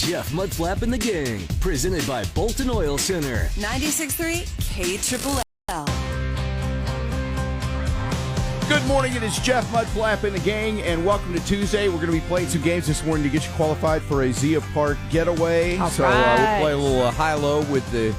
Jeff Mudflap and the Gang, presented by Bolton Oil Center. 96.3 KLLL. Good morning. It is Jeff Mudflap and the Gang, and welcome to Tuesday. We're going to be playing some games this morning to get you qualified for a Zia Park getaway. All so right. we'll play a little high-low with the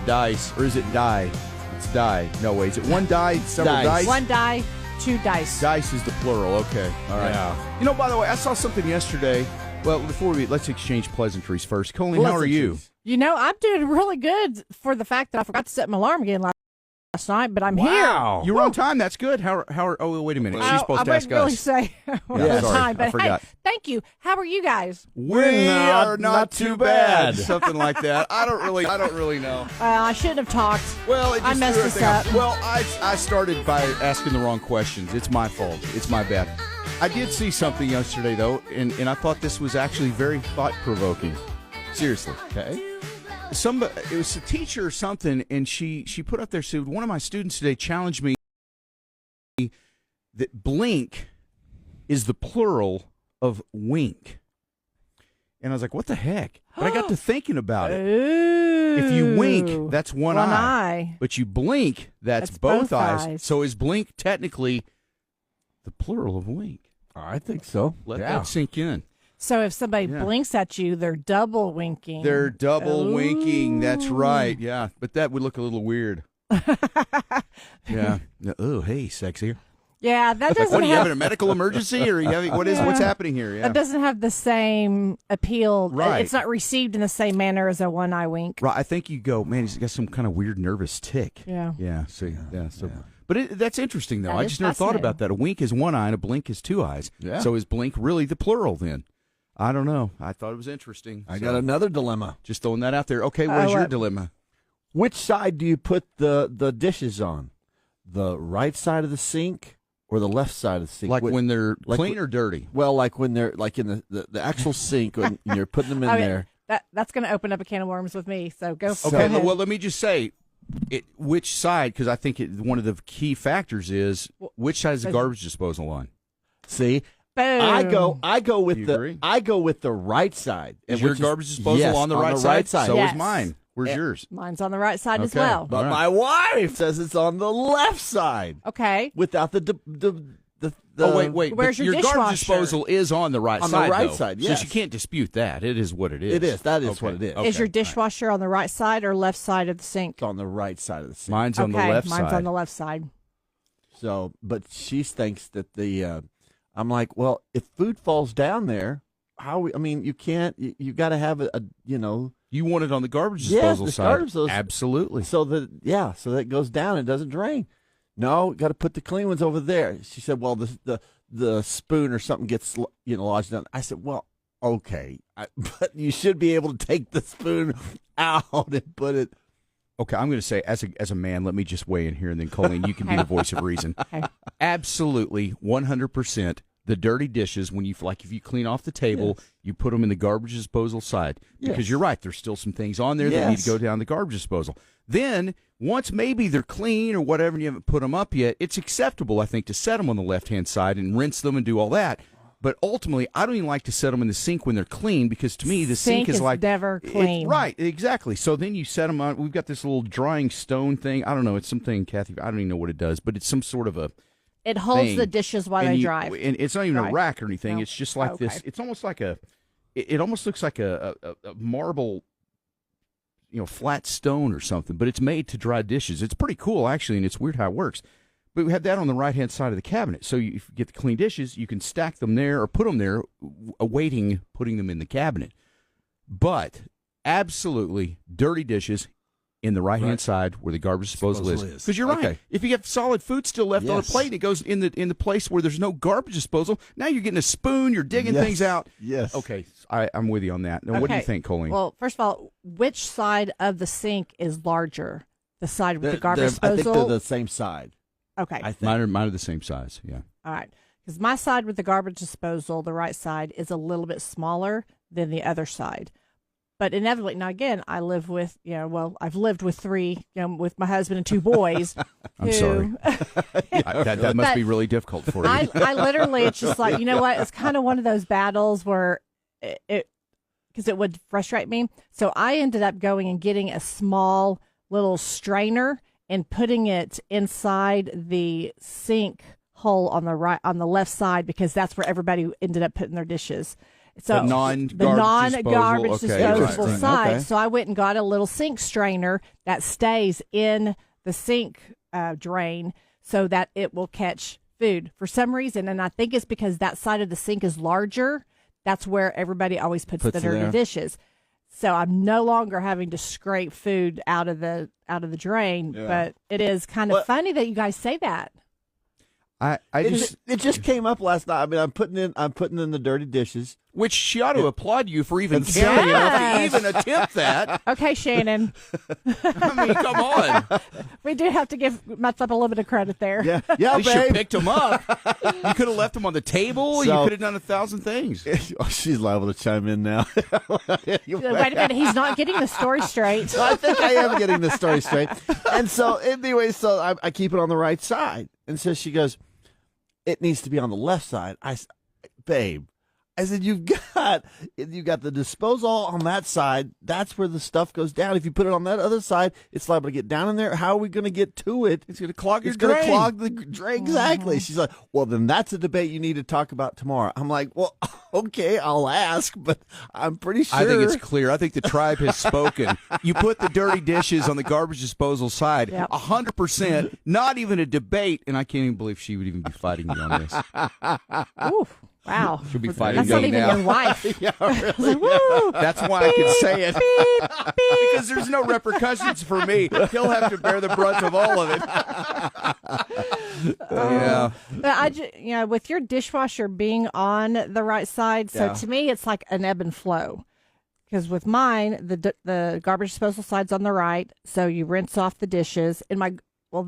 dice, or is it die? It's die. No way. Is it one die? Several dice? One die, two dice. Dice is the plural. Okay. All right. Yeah. You know, by the way, I saw something yesterday. Well, let's exchange pleasantries first. Colleen, how are you? You know, I'm doing really good for the fact that I forgot to set my alarm again last night, but I'm Wow. here. You were on time. That's good. How oh, wait a minute. She's supposed to ask I wouldn't really us. say Yeah, the sorry, time, but I forgot. hey, thank you. How are you guys? We are not too bad. Something like that. I don't really know. I shouldn't have talked. Well, it just I messed threw this everything up. Well, I started by asking the wrong questions. It's my fault. It's my bad. I did see something yesterday, though, and I thought this was actually very thought-provoking. Seriously. Okay. It was a teacher or something, and she put up there, so one of my students today challenged me that blink is the plural of wink. And I was like, what the heck? But I got to thinking about it. Ooh. If you wink, that's one eye. eye. But you blink, that's both eyes. So is blink technically the plural of wink? I think so. Let that sink in. So if somebody blinks at you, they're double winking. They're double winking. That's right. Yeah. But that would look a little weird. Yeah. Oh, hey, sexy. Yeah, that doesn't What, are you have having a medical emergency? Or are you having, what's happening here? Yeah. that doesn't have the same appeal. Right. It's not received in the same manner as a one eye wink. Right. I think you go, man, he's got some kind of weird nervous tick. Yeah. Yeah. So, But that's interesting, though. That I is just never thought fascinating. about that. A wink is one eye and a blink is two eyes. Yeah. So is blink really the plural then? I don't know. I thought it was interesting. I got another dilemma. Just throwing that out there. Okay, what is your dilemma? Which side do you put the dishes on? The right side of the sink or the left side of the sink? Like when they're clean or dirty? Well, like when they're like in the actual sink when you're putting them in there. That's going to open up a can of worms with me. So go. Okay, go ahead. well, let me just say, which side, because I think one of the key factors is which side is the garbage disposal on? See, Boom. I go with You the agree? right side. Is your garbage disposal on the right side? So Yes. is mine. Where's yours? Mine's on the right side as Okay. well. But my wife says it's on the left side Okay. without the Oh, wait. Where's but your garbage dishwasher? disposal is on the right On the side, right though. side, So yes. you can't dispute that. It is what it is. It is. That is what it is. Okay. Is your dishwasher on the right side or left side of the sink? It's on the right side of the sink. Mine's on the Okay, left mine's side. on the left side. So, but she thinks that I'm like, well, if food falls down there, you can't. You got to have You want it on the garbage Yes, disposal the side. garbage disposal- Absolutely. so that it goes down and doesn't drain. No, got to put the clean ones over there. She said, well, the spoon or something gets lodged down. I said, well, okay, but you should be able to take the spoon out and put it. Okay, I'm going to say, as a man, let me just weigh in here, and then Colleen, you can be the voice of reason. Okay. Absolutely, 100%. The dirty dishes, if you clean off the table, you put them in the garbage disposal side. Because Yes. you're right, there's still some things on there that need to go down the garbage disposal. Then, once maybe they're clean or whatever and you haven't put them up yet, it's acceptable, I think, to set them on the left-hand side and rinse them and do all that. But ultimately, I don't even like to set them in the sink when they're clean because to me, the sink is like never clean. Right, exactly. So then you set them on. We've got this little drying stone thing. I don't know. It's something, Kathy, I don't even know what it does, but it's some sort of a It holds thing. the dishes while they dry. And it's not even a Right. rack or anything. No. It's just like this. Okay. It's almost like it almost looks like a marble, flat stone or something, but it's made to dry dishes. It's pretty cool, actually, and it's weird how it works. But we have that on the right-hand side of the cabinet. So if you get the clean dishes, you can stack them there or put them there, awaiting putting them in the cabinet. But absolutely dirty dishes in the right-hand side where the garbage disposal is. Because you're right. Okay. If you have solid food still left on a Yes. plate, it goes in the place where there's no garbage disposal. Now you're getting a spoon. You're digging things out. Yes. Okay, I'm with you on that. Now, what do you Okay. think, Colleen? Well, first of all, which side of the sink is larger? The side with the garbage I disposal? think they're the same side. Okay. I think. Mine are the same size, yeah. All right. Because my side with the garbage disposal, the right side, is a little bit smaller than the other side. But inevitably, now again, I live with, I've lived with three, with my husband and two boys. I'm who- sorry. That must be really difficult for you. I literally, it's just like, you know what? It's kind of one of those battles where it because it would frustrate me. So I ended up going and getting a small little strainer and putting it inside the sink hole on the left side, because that's where everybody ended up putting their dishes. So the non-garbage disposable side. Okay. So I went and got a little sink strainer that stays in the sink drain so that it will catch food for some reason. And I think it's because that side of the sink is larger. That's where everybody always puts the dirty dishes. So I'm no longer having to scrape food out of the drain. Yeah. But it is kind of funny that you guys say that. It just came up last night. I mean, I'm putting in the dirty dishes. Which she ought to applaud you for even caring enough to even attempt that. Okay, Shannon. I mean, come on. We do have to give Mudflap a little bit of credit there. Yeah, At least you babe. picked them up. You could have left them on the table. You could have done 1,000 things. Oh, she's liable to chime in now. Wait a minute, he's not getting the story straight. I think I am getting the story straight. And so, anyway, I keep it on the right side. And so she goes, it needs to be on the left side. Babe, I said, you've got the disposal on that side. That's where the stuff goes down. If you put it on that other side, it's liable to get down in there. How are we going to get to it? It's going to clog your It's going to drain. clog the drain. Exactly. She's like, well, then that's a debate you need to talk about tomorrow. I'm like, well, okay, I'll ask, but I'm pretty sure. I think it's clear. I think the tribe has spoken. You put the dirty dishes on the garbage disposal side, 100%, not even a debate, and I can't even believe she would even be fighting me on this. Oof. Wow. She'll be fighting That's not me even now. your wife. Yeah, really. Like, woo. That's why I can say it. Because there's no repercussions for me. He'll have to bear the brunt of all of it. Yeah. But with your dishwasher being on the right side, so to me it's like an ebb and flow. Because with mine, the garbage disposal side's on the right, so you rinse off the dishes.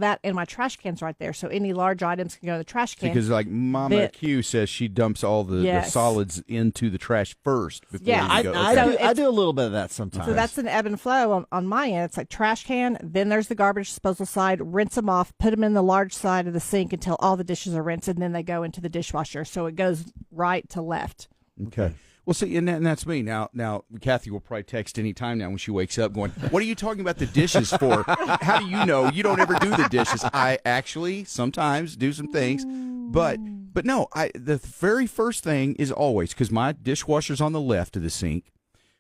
That and my trash can's right there, so any large items can go in the trash can. Because like Mama Q says, she dumps all the solids into the trash first before you go. I do a little bit of that sometimes. So that's an ebb and flow on my end. It's like trash can, then there's the garbage disposal side, rinse them off, put them in the large side of the sink until all the dishes are rinsed, and then they go into the dishwasher. So it goes right to left. Okay. Well, see, and that's me. Now, Kathy will probably text any time now when she wakes up going, what are you talking about the dishes for? How do you know? You don't ever do the dishes. I actually sometimes do some things, but no, the very first thing is always, because my dishwasher's on the left of the sink,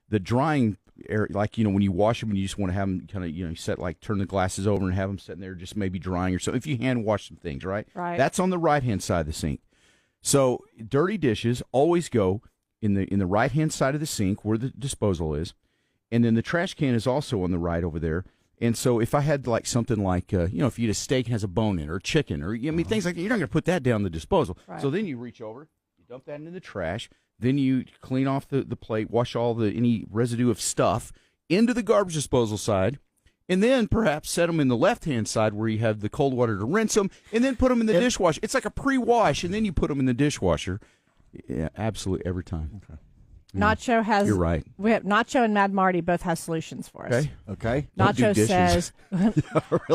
the drying area, like, when you wash them and you just want to have them kind of, turn the glasses over and have them sitting there just maybe drying or something. If you hand wash some things, right? Right. That's on the right-hand side of the sink. So dirty dishes always go in the right-hand side of the sink where the disposal is, and then the trash can is also on the right over there. And so if I had something like, if you eat a steak and has a bone in it, or chicken, or things like that, you're not going to put that down the disposal. Right. So then you reach over, you dump that into the trash, then you clean off the plate, wash any residue of stuff into the garbage disposal side, and then perhaps set them in the left-hand side where you have the cold water to rinse them, and then put them in the dishwasher. It's like a pre-wash, and then you put them in the dishwasher. Yeah, absolutely every time. Okay. Nacho has. You're right. We have Nacho and Mad Marty both have solutions for us. Okay. Nacho says.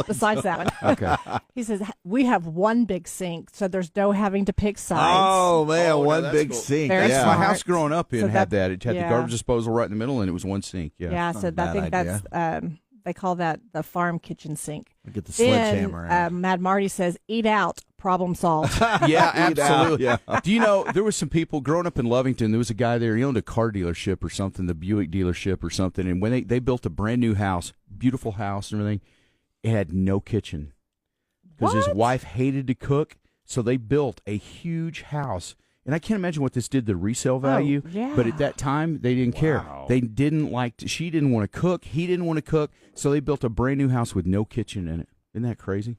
Besides that one. Okay. He says we have one big sink, so there's no having to pick sides. Oh man, one one big sink. Very Yeah. My smart. house growing up in So had that. It had the yeah. garbage disposal right in the middle, and it was one sink. Yeah. Yeah, so I bad think idea. that's they call that the farm kitchen sink. Get the Then sledgehammer out. Mad Marty says, "Eat out, problem solved." Yeah, absolutely. Yeah. Do you know there was some people growing up in Lovington? There was a guy there. He owned a car dealership or something, the Buick dealership or something. And when they built a brand new house, beautiful house and everything, it had no kitchen because his What? wife hated to cook. So they built a huge house. And I can't imagine what this did to resale value. yeah. But at that time, they didn't care. They didn't she didn't want to cook. He didn't want to cook. So they built a brand new house with no kitchen in it. Isn't that crazy?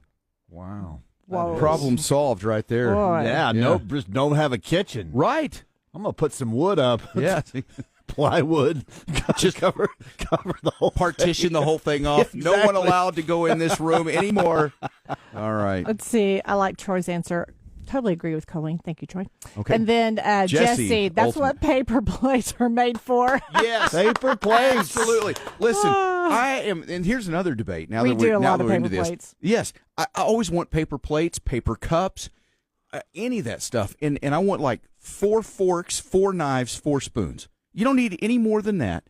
Wow. Whoa. Problem solved right there. Boy. Yeah, no, just don't have a kitchen. Right. I'm gonna put some wood up. Yeah. Plywood. Just cover the whole Partition the whole thing off. Yeah, No one exactly. allowed to go in this room anymore. All right. Let's see. I like Troy's answer. Totally agree with Colleen. Thank you, Troy. Okay. And then Jesse, that's ultimate. what paper plates are made for. Yes. paper plates. Absolutely. Listen, I am, and here's another debate. Now We that do we're, a now lot that of we're paper into this. plates. Yes, I always want paper plates, paper cups, any of that stuff, and I want like 4 forks, 4 knives, 4 spoons. You don't need any more than that.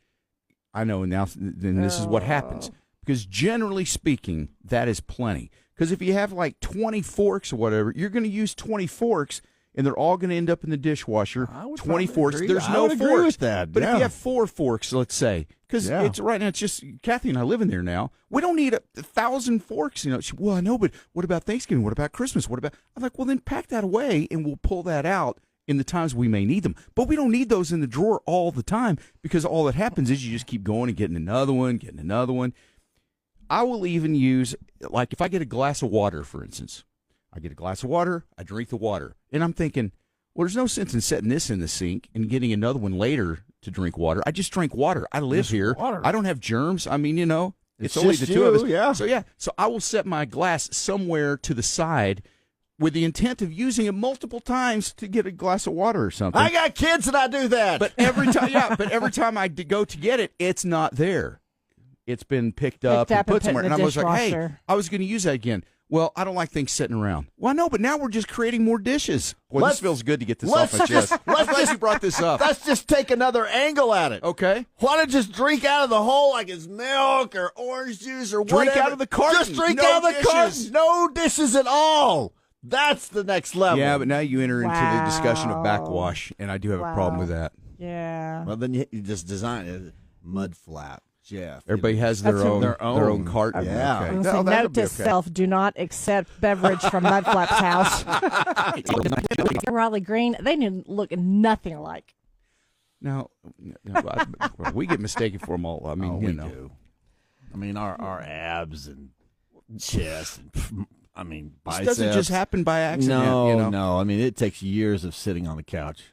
I know now. Then this is what happens, because generally speaking, that is plenty. Because if you have like 20 forks or whatever, you're going to use 20 forks, and they're all going to end up in the dishwasher. 20 forks. Agree. There's I no would forks. agree with that. But if you have 4 forks, let's say, because it's right now, it's just Kathy and I live in there now. We don't need 1,000 forks. Well, I know, but what about Thanksgiving? What about Christmas? What about? I'm like, well, then pack that away, and we'll pull that out in the times we may need them. But we don't need those in the drawer all the time, because all that happens is you just keep going and getting another one. I will even use, like, if I get a glass of water, for instance. I get a glass of water, I drink the water, and I'm thinking, well, there's no sense in setting this in the sink and getting another one later to drink water. I just drink water. I live here. Water. I don't have germs. I mean, it's only the two of us. Yeah. So I will set my glass somewhere to the side with the intent of using it multiple times to get a glass of water or something. I got kids and I do that. But every time I go to get it, it's not there. It's been picked up and put somewhere. And I was like, hey, I was going to use that again. Well, I don't like things sitting around. Well, no, but now we're just creating more dishes. Boy, this feels good to get this off my chest. I'm glad you brought this up. Let's just take another angle at it. Okay. Why don't you just drink out of the hole like it's milk or orange juice or whatever? Drink out of the carton. Just drink out of the carton. No dishes at all. That's the next level. Yeah, but now you enter into the discussion of backwash, and I do have a problem with that. Yeah. Well, then you just design it. Mudflap. Jeff. Everybody has their own carton. Yeah. Okay. Note to self: do not accept beverage from Mudflap's house. Raleigh Green, they look nothing alike. Now, we get mistaken for them all. I mean, we do. I mean, our abs and chest and biceps. This doesn't just happen by accident. No. I mean, it takes years of sitting on the couch.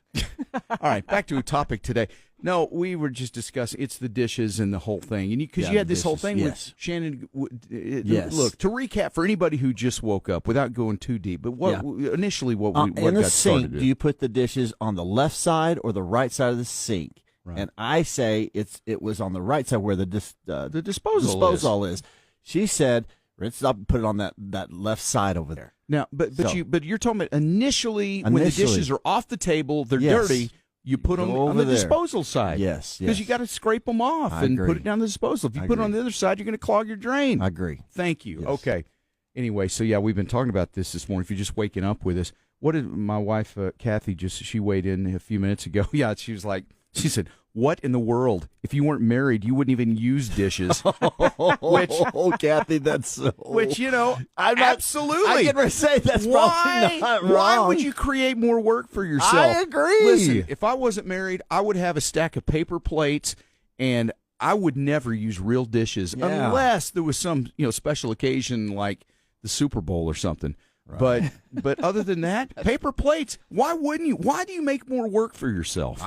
All right, back to a topic today. No, we were just discussing, it's the dishes and the whole thing. And because you had this whole thing with Shannon. Look, to recap for anybody who just woke up without going too deep, but initially what in the sink, do you put the dishes on the left side or the right side of the sink? Right. And I say it was on the right side where the disposal is. She said, rinse it up and put it on that left side over there. Now, but you're talking about initially when the dishes are off the table, they're dirty. You put them on the disposal side. Yes. Because you got to scrape them off and put it down the disposal. If you put it on the other side, you're going to clog your drain. I agree. Thank you. Yes. Okay. Anyway, so we've been talking about this morning. If you're just waking up with us, what did my wife, Kathy, she weighed in a few minutes ago. Yeah, she said, what in the world? If you weren't married, you wouldn't even use dishes. Kathy, that's so... Which, absolutely. I can say that's probably not wrong. Why would you create more work for yourself? I agree. Listen, if I wasn't married, I would have a stack of paper plates, and I would never use real dishes unless there was some special occasion like the Super Bowl or something. Right. But other than that, paper plates. Why wouldn't you? Why do you make more work for yourself?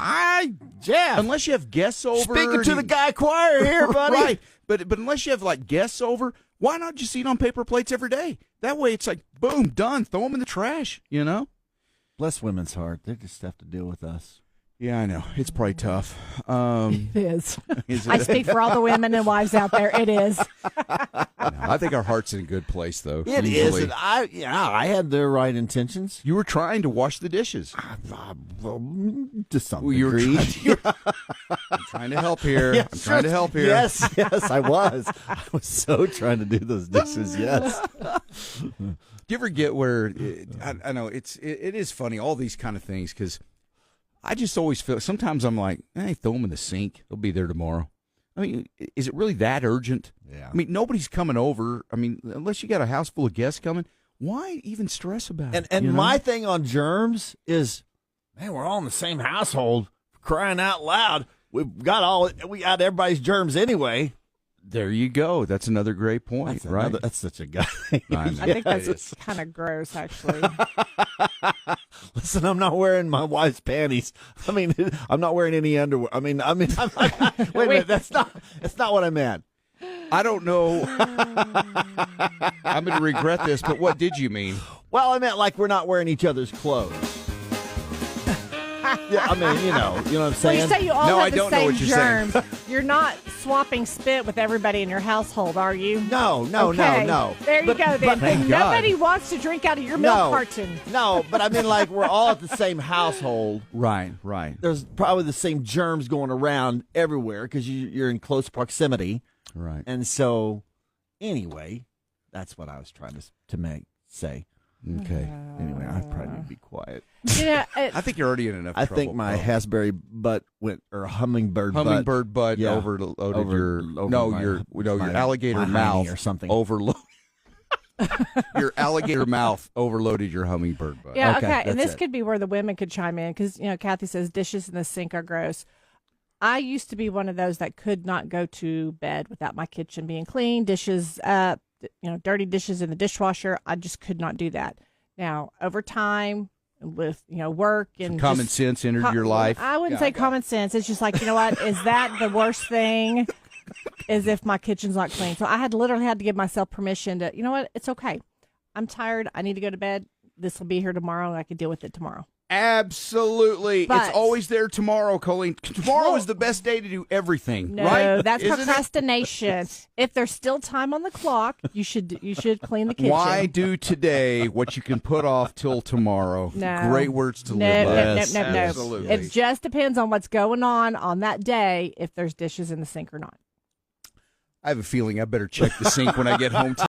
Jeff. Unless you have guests over. Speaking to the guy choir here, buddy. Right. But unless you have like guests over, why not just eat on paper plates every day? That way it's like boom, done. Throw them in the trash. Bless women's heart. They just have to deal with us. Yeah, I know. It's probably tough. It is. Is it? I speak for all the women and wives out there. It is. I think our heart's in a good place, though. It is. And I had the right intentions. You were trying to wash the dishes. To some degree. I'm trying to help here. Yes, I'm trying to help here. Yes, I was. I was so trying to do those dishes, yes. Do you ever get where, I know, it is funny, all these kind of things, because I just always feel, sometimes I'm like, throw them in the sink. They'll be there tomorrow. I mean, is it really that urgent? Yeah. I mean, nobody's coming over. I mean, unless you got a house full of guests coming, why even stress about it? And my thing on germs is, man, we're all in the same household. Crying out loud. We got everybody's germs anyway. There you go. That's another great point, right? That's such a guy. I think that's kind of gross, actually. Listen, I'm not wearing my wife's panties. I mean, I'm not wearing any underwear. I mean, wait a minute. That's not what I meant. I don't know. I'm going to regret this, but what did you mean? Well, I meant like we're not wearing each other's clothes. Yeah, I mean, you know what I'm Well, saying? you say you all No, I have the don't know same what you're saying. germs. You're not swapping spit with everybody in your household, are you? No. There you go, then. Thank God. Nobody wants to drink out of your milk carton. No, but I mean, like, we're all at the same household. Right. There's probably the same germs going around everywhere because you're in close proximity. Right. And so, anyway, that's what I was trying to say. Okay. Anyway, I probably need to be quiet. You know, I think you're already in enough I trouble. think my Paul. Hasbury butt or hummingbird Hummingbird butt Yeah. overloaded Over your my alligator hiney mouth or something. overloaded. Your alligator mouth overloaded your hummingbird butt. Yeah, Okay, okay. And that's this it. could be where the women could chime in because, Kathy says dishes in the sink are gross. I used to be one of those that could not go to bed without my kitchen being clean, dishes, dirty dishes in the dishwasher. I just could not do that. Now, over time, with work and Common sense entered your life. I wouldn't say common sense. It's just like, you know what? Is that the worst thing? Is if my kitchen's not clean. So I literally had to give myself permission to, you know what? It's okay. I'm tired. I need to go to bed. This will be here tomorrow, and I can deal with it tomorrow. Absolutely. But- it's always there tomorrow, Colleen. Tomorrow is the best day to do everything, No, right? that's Isn't it? procrastination. If there's still time on the clock, you should clean the kitchen. Why do today what you can put off till tomorrow? No. Great words to No, live by. no. Absolutely. It just depends on what's going on that day, if there's dishes in the sink or not. I have a feeling I better check the sink when I get home. K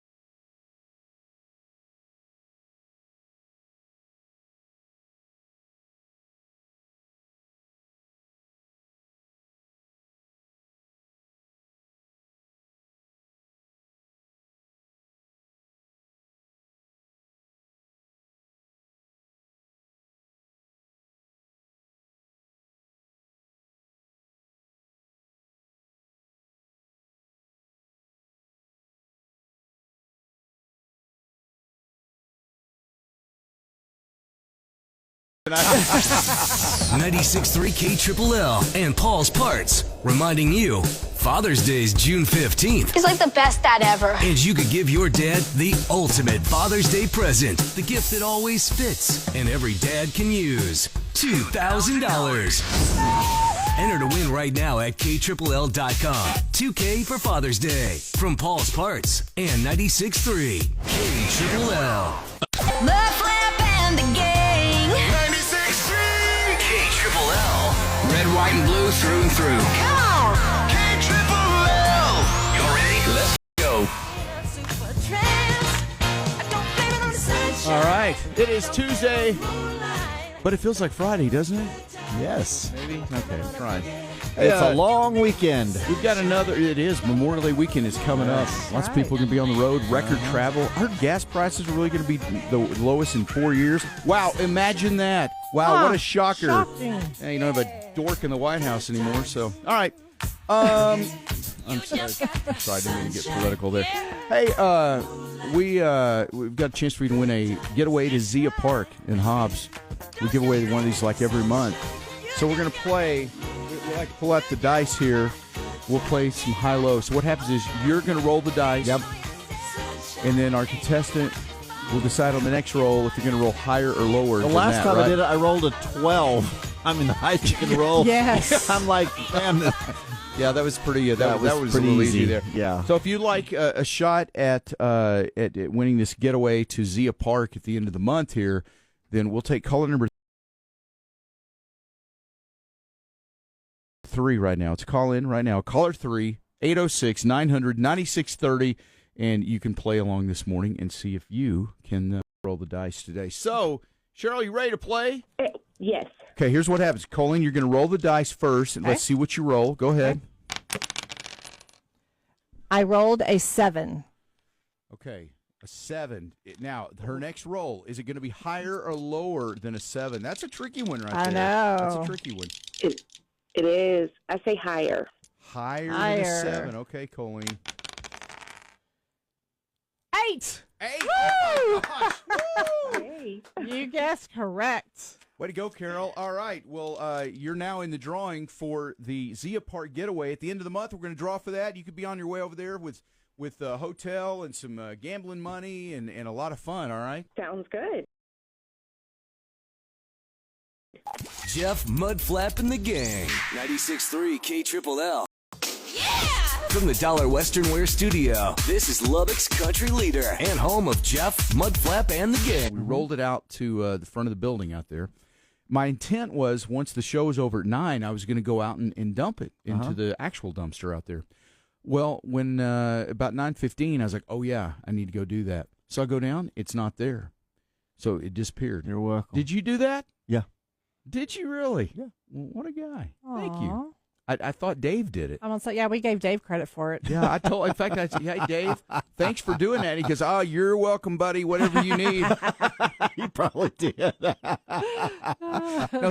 96.3 KLLL and Paul's Parts, reminding you Father's Day is June 15th. He's like the best dad ever. And you could give your dad the ultimate Father's Day present, the gift that always fits and every dad can use. $2,000. Enter to win right now at KLLL.com. 2K for Father's Day from Paul's Parts and 96.3 KLLL. Mudflap and the Gang. 96.3 KLLL. Red, white, and blue through and through. Come on. KLLL. You ready? Let's go. All right. It is Tuesday, but it feels like Friday, doesn't it? Yes. Maybe? Okay, that's right. It's a long weekend. We've got another. It is. Memorial Day weekend is coming up. Lots of people are going to be on the road. Record travel. I heard gas prices are really going to be the lowest in 4 years. Wow, imagine that. Wow, what a shocker. Shocking. Yeah, you don't have a dork in the White House anymore, so. All right. I'm sorry. Sorry, I didn't mean to get political there. Hey, we've got a chance for you to win a getaway to Zia Park in Hobbs. We give away one of these like every month. So we're going to play. We like to pull out the dice here. We'll play some high-low. So what happens is you're going to roll the dice. Yep. And then our contestant will decide on the next roll if you're going to roll higher or lower. The than last that, time right? I did it, I rolled a 12. I mean, the highest you can roll. Yes. I'm like, man, Yeah, that was pretty. That was pretty a little easy. there. Yeah. So if you'd like a shot at winning this getaway to Zia Park at the end of the month here, then we'll take caller number 3 right now. It's call in right now. Caller 3, 806-900-9630, and you can play along this morning and see if you can roll the dice today. So, Cheryl, you ready to play? Yes. Okay, here's what happens. Colleen, you're going to roll the dice first, and let's see what you roll. Go ahead. I rolled a 7. Okay, a 7. Now, her next roll, is it going to be higher or lower than a 7? That's a tricky one right I there. know. That's a tricky one. It is. I say higher. Higher than a Higher. 7. Okay, Colleen. 8. 8. Woo! Oh, my gosh. Hey. You guessed correct. Way to go, Carol. All right. Well, you're now in the drawing for the Zia Park getaway. At the end of the month, we're going to draw for that. You could be on your way over there with a hotel and some gambling money and a lot of fun, all right? Sounds good. Jeff Mudflap and the Gang. 96.3 KLLL. From the Dollar Western Wear Studio, this is Lubbock's country leader and home of Jeff Mudflap and the Gang. We rolled it out to the front of the building out there. My intent was once the show was over at 9, I was going to go out and dump it into the actual dumpster out there. Well, when about 9:15, I was like, oh, yeah, I need to go do that. So I go down. It's not there. So it disappeared. You're welcome. Did you do that? Yeah. Did you really? Yeah. Well, what a guy. Aw. Thank you. I thought Dave did it. I'm gonna say, yeah, we gave Dave credit for it. Yeah, in fact, I said, hey, Dave, thanks for doing that. He goes, oh, you're welcome, buddy, whatever you need. He probably did. No,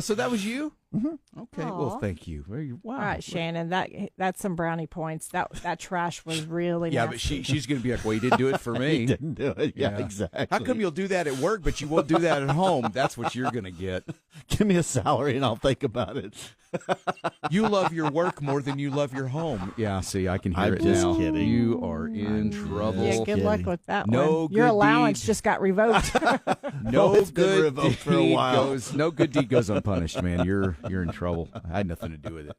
so that was you? Mm-hmm. Okay, Aw. well, thank you. Wow. All right, Shannon, that's some brownie points. That trash was really Yeah, nasty. but she's going to be like, well, you didn't do it for me. He didn't do it. Yeah, Yeah. exactly. How come you'll do that at work, but you won't do that at home? That's what you're going to get. Give me a salary and I'll think about it. You love your work more than you love your home. Yeah, see, I can hear I'm it just now. kidding. You are in trouble. yeah, good luck with that No one. Your good allowance deed. just got revoked. No It's been good revoked for a deed while. no good deed goes unpunished, man. You're in trouble. I had nothing to do with it.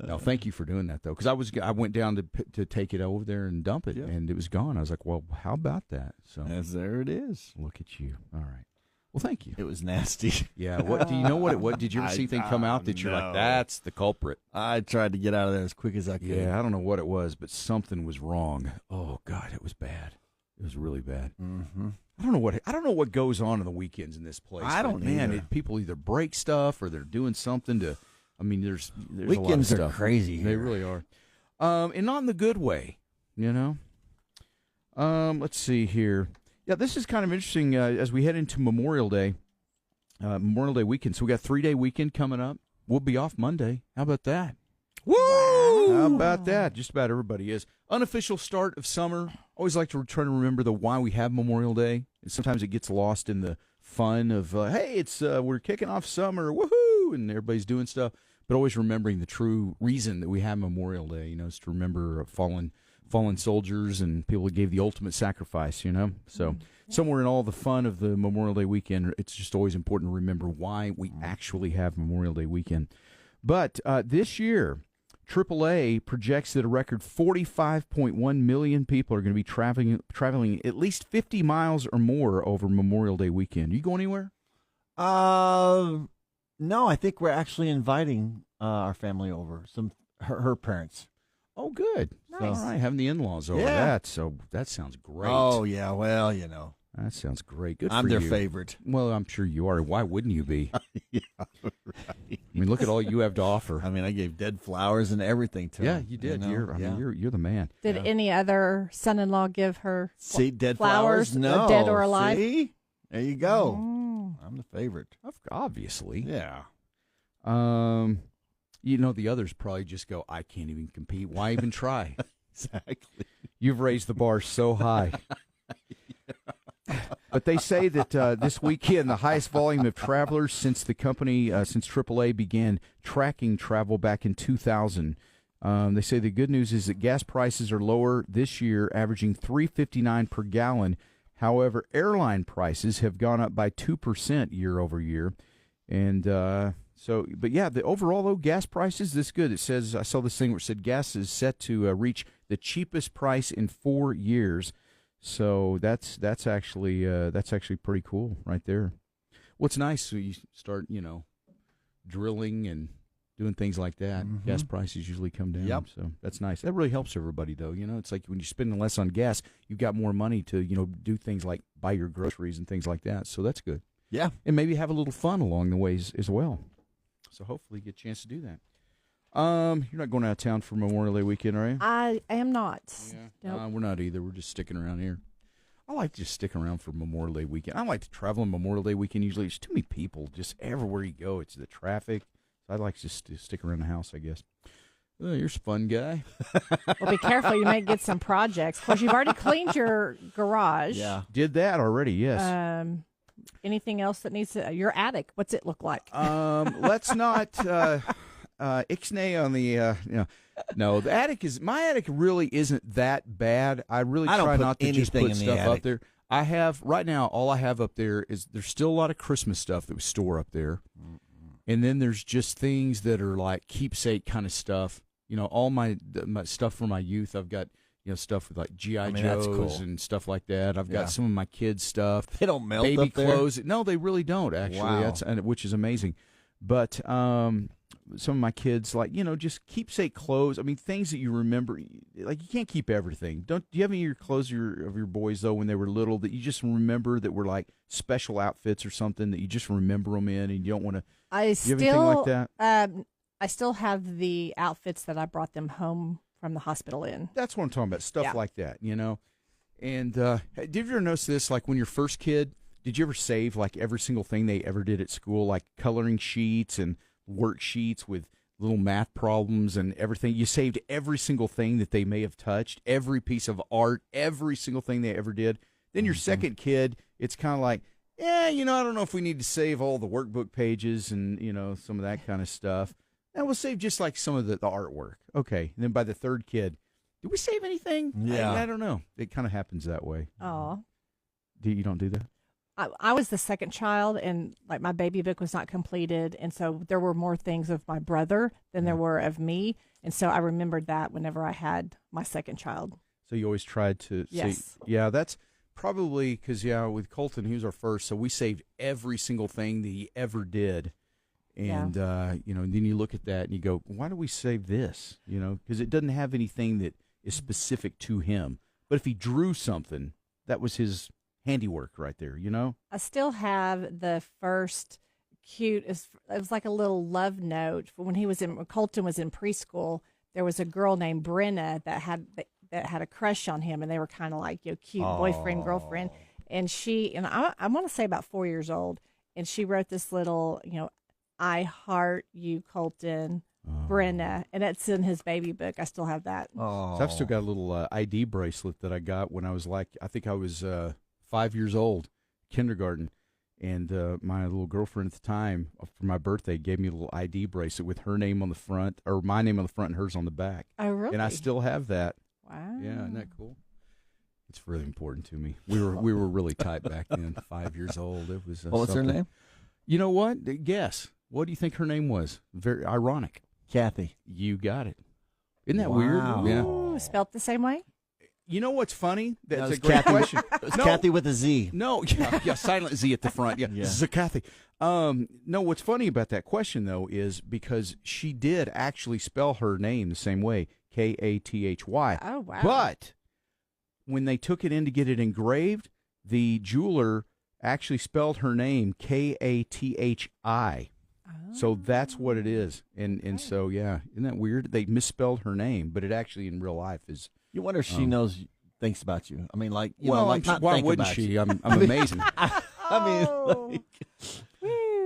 No, thank you for doing that though, because I went down to take it over there and dump it, and it was gone. I was like, well, how about that? So As there it is. look at you. All right. Well, thank you. It was nasty. Yeah. What do you know? What did you ever see anything come out that you're like, no. that's the culprit? I tried to get out of there as quick as I could. Yeah, I don't know what it was, but something was wrong. Oh God, it was bad. It was really bad. Mm-hmm. I don't know what goes on the weekends in this place. I but, don't man. either. People either break stuff or they're doing something to. I mean, there's Weekends a lot are of stuff. crazy They here. really are, and not in the good way, you know. Let's see here. Yeah, this is kind of interesting as we head into Memorial Day weekend. So we got 3-day weekend coming up. We'll be off Monday. How about that? Woo! How about that? Just about everybody is. Unofficial start of summer. Always like to try to remember the why we have Memorial Day. And sometimes it gets lost in the fun of, hey, it's we're kicking off summer, woohoo, and everybody's doing stuff. But always remembering the true reason that we have Memorial Day, you know, is to remember fallen soldiers and people who gave the ultimate sacrifice, you know. So somewhere in all the fun of the Memorial Day weekend, it's just always important to remember why we actually have Memorial Day weekend. But this year, AAA projects that a record 45.1 million people are going to be traveling at least 50 miles or more over Memorial Day weekend. You go anywhere? No, I think we're actually inviting our family over. Her parents. Oh, good. Nice. All right, having the in-laws over. Yeah. That sounds great. Oh yeah, well, you know, That sounds great. Good I'm for their you. favorite. Well, I'm sure you are. Why wouldn't you be? Yeah, right. I mean, look at all you have to offer. I mean, I gave dead flowers and everything to Yeah, them, you did. know? You're the man. Did any other son-in-law give her See, dead flowers, No, dead or alive? See? There you go. Mm. I'm the favorite. Obviously. Yeah. You know, the others probably just go, I can't even compete. Why even try? Exactly. You've raised the bar so high. But they say that this weekend, the highest volume of travelers since the company, since AAA began tracking travel back in 2000. They say the good news is that gas prices are lower this year, averaging $3.59 per gallon. However, airline prices have gone up by 2% year over year. And but yeah, the overall, though, gas prices, this good. It says, I saw this thing where it said gas is set to reach the cheapest price in 4 years. So that's actually pretty cool right there. What's nice, so you start, drilling and doing things like that. Mm-hmm. Gas prices usually come down. Yep. So that's nice. That really helps everybody, though. It's like when you're spending less on gas, you've got more money to, do things like buy your groceries and things like that. So that's good. Yeah. And maybe have a little fun along the ways as well. So hopefully you get a chance to do that. You're not going out of town for Memorial Day weekend, are you? I am not. Yeah. Nope. We're not either. We're just sticking around here. I like to just stick around for Memorial Day weekend. I like to travel on Memorial Day weekend. Usually there's too many people. Just everywhere you go, it's the traffic. So I'd like just to stick around the house, I guess. Oh, you're a fun guy. Well, be careful. You might get some projects. Of course, you've already cleaned your garage. Yeah. Did that already, yes. Anything else that needs to, your attic, what's it look like? Let's not ixnay on the no, my attic really isn't that bad. I really I don't try put not to just anything put in the stuff up attic. there. All I have up there is there's still a lot of Christmas stuff that we store up there. And then there's just things that are like keepsake kind of stuff. You know, all my stuff from my youth. I've got, you know, stuff with like G.I. that's Joes cool. and stuff like that. I've Yeah. got some of my kids' stuff. They don't melt baby up there? clothes. No, they really don't, actually. Wow. Which is amazing. But some of my kids, like, you know, just keepsake clothes. I mean, things that you remember. Like, you can't keep everything. Do you have any of your clothes of your boys, though, when they were little that you just remember that were like special outfits or something that you just remember them in and you don't want to? I You have anything like that? I still have the outfits that I brought them home from the hospital in. That's what I'm talking about. Stuff Yeah. like that, you know. And did you ever notice this? Like when you're first kid, did you ever save like every single thing they ever did at school, like coloring sheets and worksheets with little math problems and everything? You saved every single thing that they may have touched, every piece of art, every single thing they ever did. Then your second kid, it's kind of like, yeah, you know, I don't know if we need to save all the workbook pages and, you know, some of that kind of stuff. And we'll save just like some of the artwork. Okay. And then by the third kid, did we save anything? Yeah. I don't know. It kind of happens that way. Oh. You don't do that? I was the second child, and like my baby book was not completed, and so there were more things of my brother than there were of me, and so I remembered that whenever I had my second child. So you always tried to Yes. see. Yeah, that's probably because, yeah, with Colton, he was our first, so we saved every single thing that he ever did. And, you know, and then you look at that and you go, why do we save this? You know, because it doesn't have anything that is specific to him. But if he drew something, that was his handiwork right there, you know? I still have the first cute. It was like a little love note when Colton was in preschool. There was a girl named Brenna that had a crush on him, and they were kind of like, you know, cute boyfriend girlfriend. And I want to say about 4 years old, and she wrote this little, you know, I heart you, Colton, Brenna, and it's in his baby book. I still have that. Oh. So I've still got a little ID bracelet that I got when I was like, I think I was 5 years old, kindergarten. And my little girlfriend at the time, for my birthday, gave me a little ID bracelet with her name on the front, or my name on the front and hers on the back. Oh, really? And I still have that. Wow. Yeah, isn't that cool? It's really important to me. We were really tight back then. 5 years old. It was. What was her something. name? You know what? Guess. What do you think her name was? Very ironic. Kathy. You got it. Isn't that Wow. weird? Yeah. Ooh, spelt the same way? You know what's funny? That's That a was great Kathy. question. It's Kathy with a Z. No, yeah, silent Z at the front. Yeah, Yeah. Kathy. No, what's funny about that question though is because she did actually spell her name the same way, Kathy. Oh, wow. But when they took it in to get it engraved, the jeweler actually spelled her name Kathi. So that's what it is. And so yeah, isn't that weird? They misspelled her name, but it actually in real life is. You wonder if she knows thinks about you. I mean, like, you well, know, like not why think wouldn't about she? you. I'm amazing. I mean,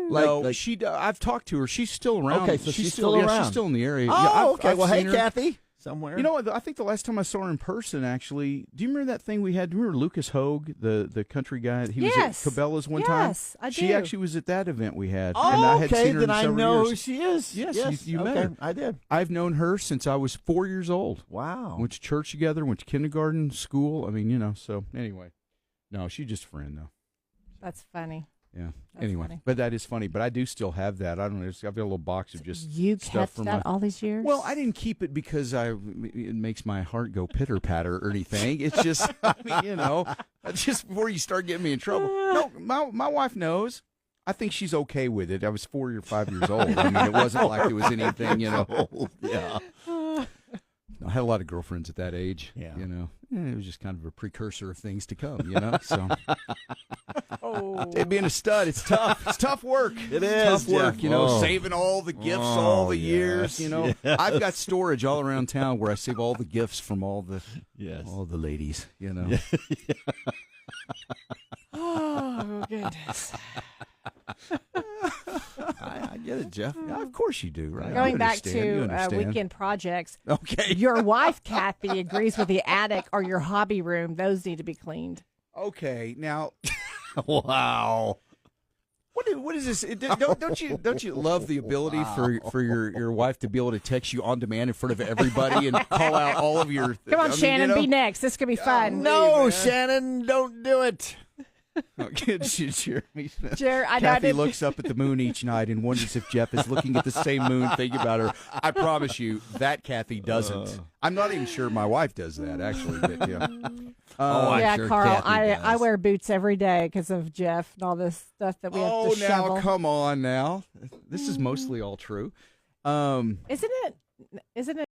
No, like, she. I've talked to her. She's still around. Okay, so she's still yeah, around. she's still in the area. oh, yeah, I've, okay. I've Well, hey, seen her. Kathy, somewhere. You know what? I think the last time I saw her in person, actually, do you remember that thing we had? Do you remember Lucas Hogue, the country guy? He Yes. was at Cabela's one time. Yes, I She do. actually was at that event we had. Oh, and I had okay. seen her Then in I several know years. who she is. Yes, you met okay, her. I did. I've known her since I was 4 years old. Wow. Went to church together, went to kindergarten, school. I mean, you know, so anyway. No, she's just a friend, though. That's funny. Yeah. That's anyway, funny. but that is funny. But I do still have that. I don't know. I've got a little box of just You stuff kept from that my. all these years? Well, I didn't keep it because it makes my heart go pitter patter or anything. It's just, I mean, you know, that's just before you start getting me in trouble. No, my wife knows. I think she's okay with it. I was 4 or 5 years old. I mean, it wasn't like it was anything, you know. Yeah. I had a lot of girlfriends at that age. Yeah. You know, it was just kind of a precursor of things to come, you know. So, being a stud, it's tough. It's tough work. It It's is, tough work. Jeff. You know, Oh. saving all the gifts, Oh, all the years. yes, You know, yes. I've got storage all around town where I save all the gifts from all the Yes. ladies. You know. oh, goodness. I get it, Jeff. Yeah, of course you do, right? Going You back understand. You to understand. weekend projects, Okay. your wife, Kathy, agrees with the attic or your hobby room. Those need to be cleaned. Okay. Now, Wow. what is this? Don't you love the ability for your wife to be able to text you on demand in front of everybody and call out all of your? Come on, I mean, Shannon, you know, be next. This could be fun. No, man. Shannon, don't do it. Jeremy Smith. I Kathy didn't- looks up at the moon each night and wonders if Jeff is looking at the same moon thinking about her. I promise you that Kathy doesn't. I'm not even sure my wife does that, actually. But, yeah. I'm yeah, sure Carl, Kathy I does. wear boots every day because of Jeff and all this stuff that we have to now, shovel. come on now. This is mostly all true. Isn't it